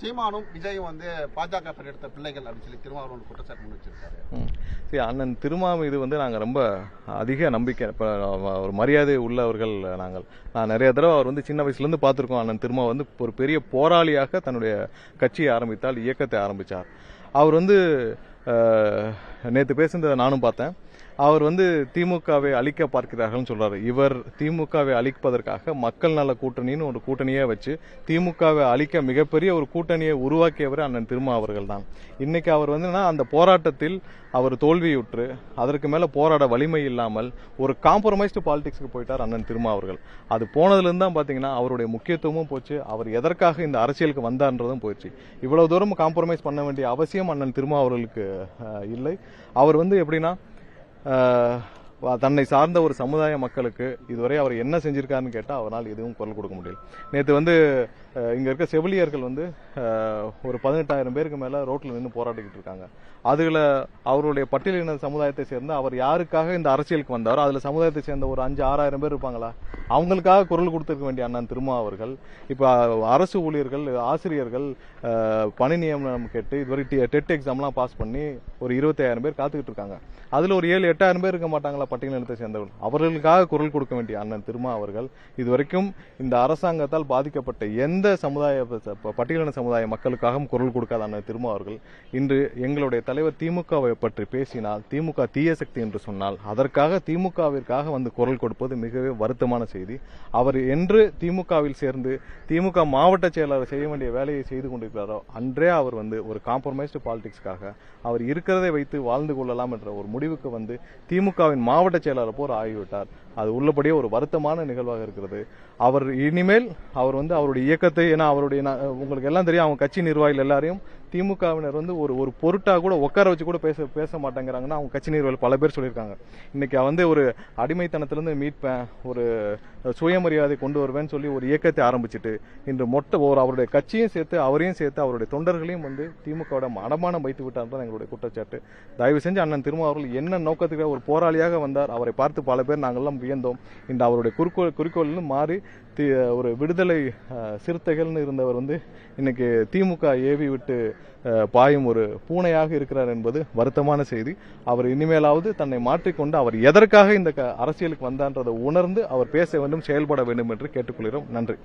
சீமானும் விஜயும் வந்து பாஜக பெற்றெடுத்த பிள்ளைகள் அப்படின்னு சொல்லி திருமாவளவன் குற்றச்சாட்டு முன் வச்சிருக்காரு. சரி, அண்ணன் திருமா மீது வந்து நாங்கள் ரொம்ப அதிக நம்பிக்கை, இப்போ ஒரு மரியாதை உள்ளவர்கள் நான் நிறைய தடவை அவர் வந்து சின்ன வயசுலேருந்து பார்த்துருக்கோம். அண்ணன் திருமா வந்து ஒரு பெரிய போராளியாக தன்னுடைய கட்சியை ஆரம்பித்தால், இயக்கத்தை ஆரம்பித்தார். அவர் வந்து நேற்று பேசுனதை நானும் பார்த்தேன். அவர் வந்து திமுகவை அழிக்க பார்க்கிறார்கள் சொல்றாரு. இவர் திமுகவை அழிப்பதற்காக மக்கள் நல கூட்டணின்னு ஒரு கூட்டணியே வச்சு திமுகவை அழிக்க மிகப்பெரிய ஒரு கூட்டணியை உருவாக்கியவர் அண்ணன் திருமா அவர்கள் தான். இன்னைக்கு அவர் வந்து அந்த போராட்டத்தில் அவர் தோல்வியுற்று அதற்கு மேல போராட வலிமை இல்லாமல் ஒரு காம்ப்ரமைஸ்டு பாலிடிக்ஸ்க்கு போயிட்டார் அண்ணன் திருமா அவர்கள். அது போனதுலேருந்து தான் பாத்தீங்கன்னா அவருடைய முக்கியத்துவமும் போச்சு. அவர் எதற்காக இந்த அரசியலுக்கு வந்தார்ன்றதும் போயிடுச்சு. இவ்வளவு தூரம் காம்ப்ரமைஸ் பண்ண வேண்டிய அவசியம் அண்ணன் திருமா அவர்களுக்கு இல்லை. அவர் வந்து எப்படின்னா தன்னை சார்ந்த ஒரு சமுதாய மக்களுக்கு இதுவரை அவர் என்ன செஞ்சிருக்காருன்னு கேட்டால் அவரால் எதுவும் குரல் கொடுக்க முடியல. நேற்று வந்து இங்க இருக்க செவிலியர்கள் வந்து ஒரு 18,000 பேருக்கு மேல ரோட்ல நின்று போராடிக்கிட்டு இருக்காங்க. அதுல அவருடைய பட்டியலின சமுதாயத்தை சேர்ந்த அவர் யாருக்காக இந்த அரசியலுக்கு வந்தாரோ அதுல சமுதாயத்தை சேர்ந்த ஒரு 5,000-6,000 பேர் இருப்பாங்களா, அவங்களுக்காக குரல் கொடுத்திருக்க வேண்டிய அண்ணன் திருமா அவர்கள் இப்ப அரசு ஊழியர்கள், ஆசிரியர்கள் பணி நியமனம் கேட்டு இதுவரை டெட் எக்ஸாம்லாம் பாஸ் பண்ணி ஒரு 25,000 பேர் காத்துக்கிட்டு இருக்காங்க. அதுல ஒரு 7-8,000 பேர் இருக்க மாட்டாங்களா பட்டியலினத்தை சேர்ந்தவர்கள்? அவர்களுக்காக குரல் கொடுக்க வேண்டிய அண்ணன் திருமா அவர்கள் இதுவரைக்கும் இந்த அரசாங்கத்தால் பாதிக்கப்பட்ட எந்த சமுதாய பட்டியலின சமுதாய மக்களுக்காகவும் குரல் கொடுக்காத அண்ணன் திருமா அவர்கள் இன்று எங்களுடைய தலைவர் திமுகவை பற்றி பேசினால், திமுக தீய சக்தி என்று சொன்னால் அதற்காக திமுகவிற்காக வந்து குரல் கொடுப்பது மிகவே வருத்தமான செய்தி. அவர் என்று திமுகவில் சேர்ந்து திமுக மாவட்ட செயலாளர் செய்ய வேண்டிய வேலையை செய்து கொண்டிருக்கிறாரோ அன்றே அவர் வந்து ஒரு காம்ப்ரமைஸ்டு பாலிடிக்ஸ்க்காக அவர் இருக்கிறதை வைத்து வாழ்ந்து கொள்ளலாம் என்ற ஒரு முடிவுக்கு வந்து திமுகவின் மாவட்ட செயலாளர் போர் ஆகிவிட்டார். அது உள்ளபடியே ஒரு வருத்தமான நிகழ்வாக இருக்கிறது. அவர் இனிமேல் அவர் வந்து அவருடைய இயக்கத்தை, ஏன்னா அவருடைய உங்களுக்கு எல்லாம் தெரியும், அவங்க கட்சி நிர்வாகிகள் எல்லாரையும் திமுகவினர் வந்து ஒரு பொருட்டா கூட உட்கார வச்சு கூட பேச மாட்டேங்கிறாங்கன்னா அவங்க கட்சி நிர்வாகிகள் பல பேர் சொல்லியிருக்காங்க. இன்னைக்கு வந்து ஒரு அடிமைத்தனத்திலிருந்து மீட்பேன், ஒரு சுயமரியாதை கொண்டு வருவேன்னு சொல்லி ஒரு இயக்கத்தை ஆரம்பிச்சுட்டு இன்று அவருடைய கட்சியும் சேர்த்து அவரையும் சேர்த்து அவருடைய தொண்டர்களையும் வந்து திமுகவோட அடமானம் வைத்து விட்டார் எங்களுடைய குற்றச்சாட்டு. தயவு செஞ்சு அண்ணன் திருமா அவர்கள் என்ன நோக்கத்துக்கு ஒரு போராளியாக வந்தார், அவரை பார்த்து பல பேர் நாங்கள்லாம் வியந்தோம். இந்த அவருடைய குறிக்கோள் மாறி ஒரு விடுதலை சிறுத்தைகள்னு இருந்தவர் வந்து இன்னைக்கு திமுக ஏவி விட்டு பாயும் ஒரு பூனையாக இருக்கிறார் என்பது வருத்தமான செய்தி. அவர் இனிமேலாவது தன்னை மாற்றிக்கொண்டு அவர் எதற்காக இந்த அரசியலுக்கு வந்தான்றதை உணர்ந்து அவர் பேச வேண்டும், செயல்பட வேண்டும் என்று கேட்டுக்கொள்கிறோம். நன்றி.